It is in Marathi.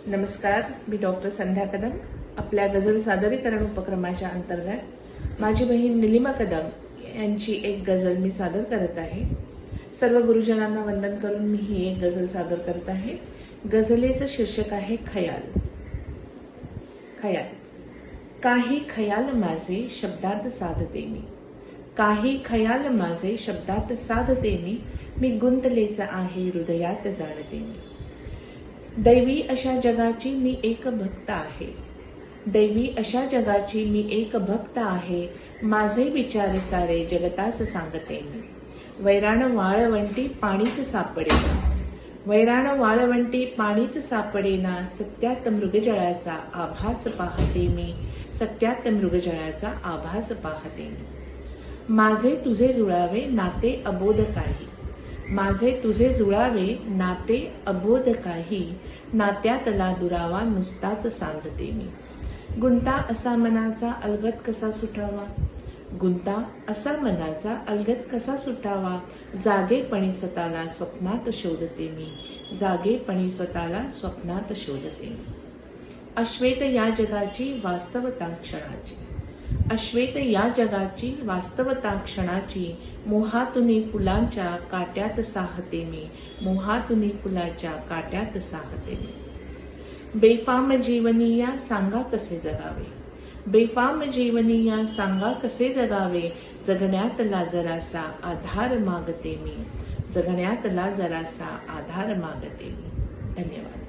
नमस्कार, मी डॉक्टर संध्या कदम. आपल्या गझल सादरीकरण उपक्रमाच्या अंतर्गत माझी बहीण निलिमा कदम यांची एक गझल मी सादर करत आहे. सर्व गुरुजनांना वंदन करून मी ही एक गझल सादर करत आहे. गझलेचं शीर्षक आहे खयाल. खयाल. काही खयाल माझे शब्दात साधते मी, काही खयाल माझे शब्दात साधते मी गुंतलेच आहे हृदयात जाणते मी. दैवी अशा जगाची मी एक भक्त आहे, दैवी अशा जगाची मी एक भक्त आहे. माझे विचार सारे जगतास सांगते मी. वैराण वाळवंटी पाणीच सापडेना, वैराण वाळवंटी पाणीच सापडेना. सत्यात मृगजळाचा आभास पाहते मी, सत्यात मृगजळाचा आभास पाहते मी. माझे तुझे जुळावे नाते अबोध काही, माझे तुझे जुळावे नाते अबोध काही. नात्यातला दुरावा नुसताच सांगते मी. गुंता असा मनाचा अलगद कसा सुटावा, गुंता असा मनाचा अलगद कसा सुटावा. जागेपणी स्वतःला स्वप्नात शोधते मी, जागेपणी स्वतःला स्वप्नात शोधते मी. अश्वेत या जगाची वास्तवता क्षणाची, अश्वेत या जगाची वास्तवता क्षणाची. मोहातुनी फुलांच्या काट्यात साहते मी, मोहातुनी फुलाच्या काट्यात साहते मी. बेफाम जीवनीया सांगा कसे जगावे, बेफाम जीवनीया सांगा कसे जगावे. जगण्यातला जरासा आधार मागते मी, जगण्यातला जरासा आधार मागते मी. धन्यवाद.